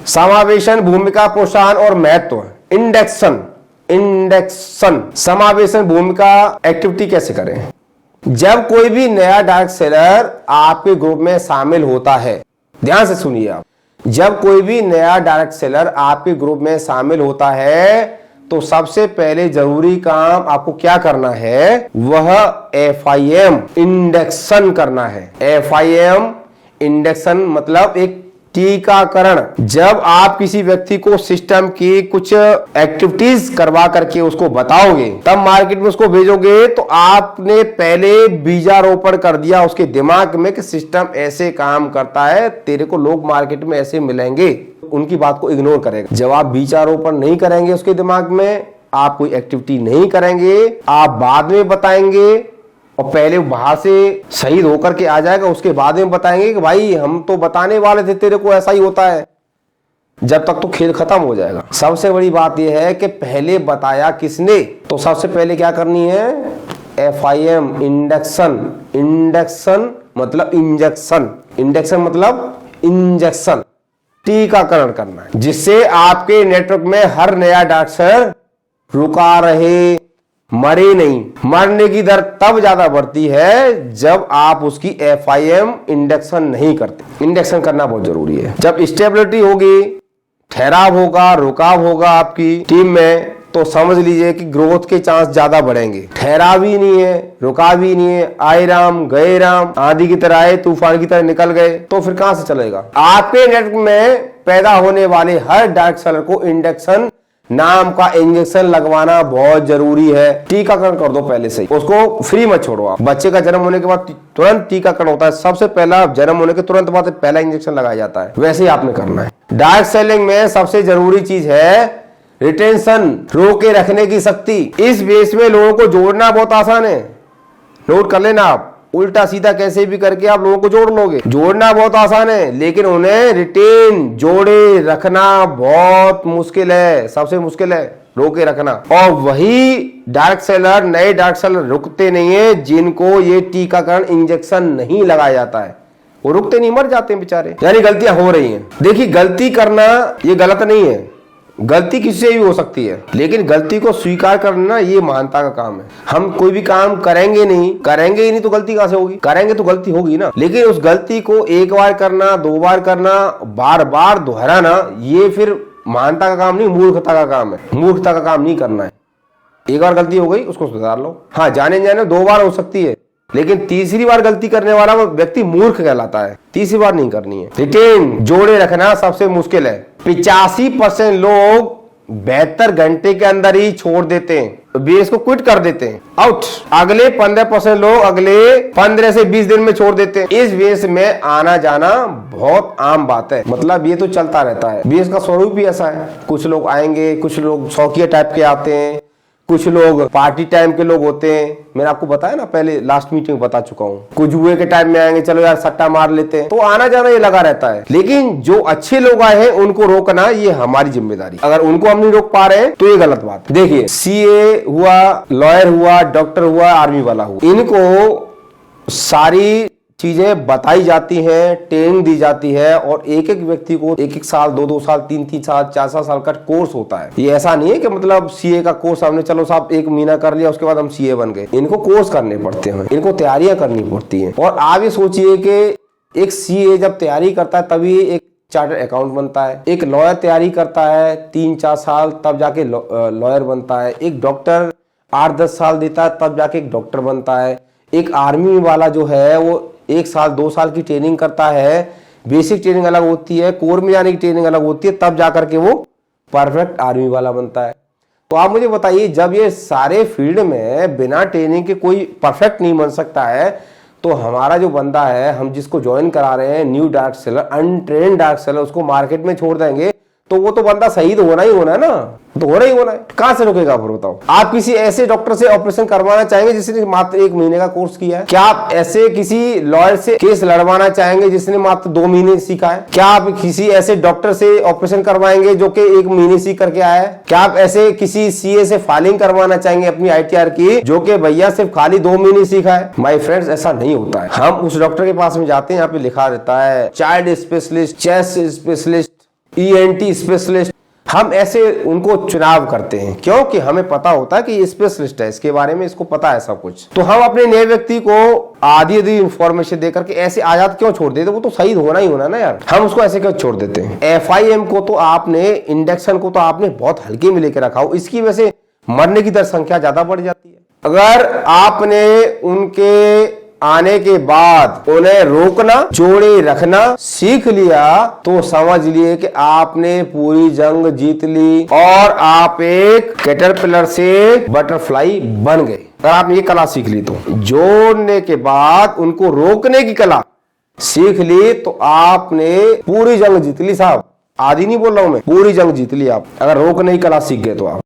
समावेशन, भूमिका, प्रोत्साहन और महत्व। इंडेक्शन, समावेशन, भूमिका, एक्टिविटी कैसे करें। जब कोई भी नया डायरेक्ट सेलर आपके ग्रुप में शामिल होता है, ध्यान से सुनिए आप, जब कोई भी नया डायरेक्ट सेलर आपके ग्रुप में शामिल होता है तो सबसे पहले जरूरी काम आपको क्या करना है, वह FIM इंडेक्शन करना है। FIM इंडेक्शन मतलब एक टीकाकरण। जब आप किसी व्यक्ति को सिस्टम की कुछ एक्टिविटीज करवा करके उसको बताओगे, तब मार्केट में उसको भेजोगे, तो आपने पहले बीजारोपण कर दिया उसके दिमाग में कि सिस्टम ऐसे काम करता है, तेरे को लोग मार्केट में ऐसे मिलेंगे। उनकी बात को इग्नोर करेगा। जब आप बीजारोपण नहीं करेंगे उसके दिमाग में, आप कोई एक्टिविटी नहीं करेंगे, आप बाद में बताएंगे और पहले बाहर से शहीद होकर के आ जाएगा, उसके बाद में बताएंगे कि भाई हम तो बताने वाले थे तेरे को ऐसा ही होता है, जब तक तो खेल खत्म हो जाएगा। सबसे बड़ी बात यह है कि पहले बताया किसने, तो सबसे पहले क्या करनी है, FIM इंडेक्शन मतलब इंजेक्शन, टीकाकरण करना है, जिससे आपके नेटवर्क में हर नया डॉक्टर रुका रहे, मरे नहीं। मरने की दर तब ज्यादा बढ़ती है जब आप उसकी FIM इंडेक्शन नहीं करते। इंडेक्शन करना बहुत जरूरी है। जब स्टेबिलिटी होगी, ठहराव होगा, रुकाव होगा आपकी टीम में, तो समझ लीजिए कि ग्रोथ के चांस ज्यादा बढ़ेंगे। ठहराव ही नहीं है, रुकाव ही नहीं है, आए राम गए राम, आंधी की तरह आए तूफान की तरह निकल गए, तो फिर कहां से चलेगा। आपके नेटवर्क में पैदा होने वाले हर डायरेक्ट सेलर को इंडेक्शन नाम का इंजेक्शन लगवाना बहुत जरूरी है। टीकाकरण कर दो पहले से ही, उसको फ्री मत छोड़ो आप। बच्चे का जन्म होने के बाद तुरंत टीकाकरण होता है, सबसे पहला जन्म होने के तुरंत बाद पहला इंजेक्शन लगाया जाता है, वैसे ही आपने करना है। डायरेक्ट सेलिंग में सबसे जरूरी चीज है रिटेंशन, रोके रखने की शक्ति। इस बेस में लोगों को जोड़ना बहुत आसान है, नोट कर लेना आप, उल्टा सीधा कैसे भी करके आप लोगों को जोड़ लोगे। जोड़ना बहुत आसान है, लेकिन उन्हें रिटेन, जोड़े रखना बहुत मुश्किल है, सबसे मुश्किल है रोके रखना। और वही डायरेक्ट सेलर, नए डायरेक्ट सेलर रुकते नहीं है जिनको ये टीकाकरण इंजेक्शन नहीं लगाया जाता है, वो रुकते नहीं, मर जाते हैं बेचारे। यानी गलतियां हो रही हैं। देखिए, गलती करना ये गलत नहीं है, गलती किसी से भी हो सकती है, लेकिन गलती को स्वीकार करना ये महानता का काम है। हम कोई भी काम करेंगे ही नहीं तो गलती कहां से होगी, करेंगे तो गलती होगी ना। लेकिन उस गलती को एक बार करना, दो बार करना, बार बार दोहराना, ये फिर महानता का काम नहीं, मूर्खता का काम है। मूर्खता का काम नहीं करना है। एक बार गलती हो गई, उसको सुधार लो। हाँ, जाने दो बार हो सकती है, लेकिन तीसरी बार गलती करने वाला वो व्यक्ति मूर्ख कहलाता है। तीसरी बार नहीं करनी है। रिटेन, जोड़े रखना सबसे मुश्किल है। 85% लोग 72 घंटे के अंदर ही छोड़ देते हैं, बेस को क्विट कर देते हैं, आउट। अगले 15% लोग अगले 15 से 20 दिन में छोड़ देते हैं। इस बेस में आना जाना बहुत आम बात है, मतलब ये तो चलता रहता है। बेस का स्वरूप भी ऐसा है, कुछ लोग आएंगे, कुछ लोग शौकिया टाइप के आते हैं, कुछ लोग पार्टी टाइम के लोग होते हैं। मैंने आपको बताया ना, पहले लास्ट मीटिंग में बता चुका हूँ। कुछ जुए के टाइम में आएंगे, चलो यार सट्टा मार लेते हैं, तो आना जाना ये लगा रहता है। लेकिन जो अच्छे लोग आए हैं उनको रोकना ये हमारी जिम्मेदारी। अगर उनको हम नहीं रोक पा रहे हैं तो ये गलत बात है। देखिए, CA हुआ, लॉयर हुआ, डॉक्टर हुआ, आर्मी वाला हुआ, इनको सारी चीजें बताई जाती हैं, ट्रेनिंग दी जाती है, और एक एक व्यक्ति को 1-1 साल, 2-2 साल, 3-3 साल, 4-4 साल का कोर्स होता है। ये ऐसा नहीं है कि मतलब CA का कोर्स हमने चलो साहब 1 महीना कर लिया, उसके बाद हम CA बन गए। इनको कोर्स करने पड़ते हैं, इनको तैयारियां करनी पड़ती हैं। और आप ये सोचिए कि एक CA जब तैयारी करता है तभी एक चार्टर्ड अकाउंट बनता है, एक लॉयर तैयारी करता है 3-4 साल तब जाके लॉयर बनता है, एक डॉक्टर 8-10 साल देता है तब जाके एक डॉक्टर बनता है, एक आर्मी वाला जो है वो 1 साल 2 साल की ट्रेनिंग करता है। बेसिक ट्रेनिंग अलग होती है, कोर में जाने की ट्रेनिंग अलग होती है, तब जाकर के वो परफेक्ट आर्मी वाला बनता है। तो आप मुझे बताइए, जब ये सारे फील्ड में बिना ट्रेनिंग के कोई परफेक्ट नहीं बन सकता है, तो हमारा जो बंदा है, हम जिसको ज्वाइन करा रहे हैं, new direct seller, untrained direct seller, उसको मार्केट में छोड़ देंगे तो वो तो बंदा शहीद होना ही होना है ना, तो होना ही होना है। कहां से रुकेगा फिर बताओ। आप किसी ऐसे डॉक्टर से ऑपरेशन करवाना चाहेंगे जिसने मात्र 1 महीने का कोर्स किया है? क्या आप ऐसे किसी लॉयर से केस लड़वाना चाहेंगे जिसने मात्र 2 महीने सीखा है? क्या आप किसी ऐसे डॉक्टर से ऑपरेशन करवाएंगे जो कि 1 महीने सीख करके आया है? क्या आप ऐसे किसी CA से फाइलिंग करवाना चाहेंगे अपनी ITR की, जो कि भैया सिर्फ खाली 2 महीने सीखा है? माय फ्रेंड्स, ऐसा नहीं होता है। हम उस डॉक्टर के पास में जाते हैं, यहाँ पे लिखा रहता है child specialist, chest specialist, ENT specialist, हम ऐसे उनको चुनाव करते हैं क्योंकि हमें पता होता है कि ये स्पेशलिस्ट है, इसके बारे में इसको पता है सब कुछ। तो हम अपने नए व्यक्ति को आधी आधी इंफॉर्मेशन देकर के ऐसे आजाद क्यों छोड़ देते? वो तो सही होना ही होना ना यार, हम उसको ऐसे क्यों छोड़ देते हैं? FIM को तो आपने, इंडक्शन को तो आपने बहुत हल्के में लेके रखा हो, इसकी वजह से मरने की दर संख्या ज्यादा बढ़ जाती है। अगर आपने उनके आने के बाद उन्हें रोकना, जोड़े रखना सीख लिया तो समझ लिए कि आपने पूरी जंग जीत ली और आप एक कैटरपिलर से बटरफ्लाई बन गए। अगर आपने ये कला सीख ली तो जोड़ने के बाद उनको रोकने की कला सीख ली तो आपने पूरी जंग जीत ली साहब। आधी नहीं बोल रहा हूं मैं, पूरी जंग जीत ली आप, अगर रोकने की कला सीख गए तो आप।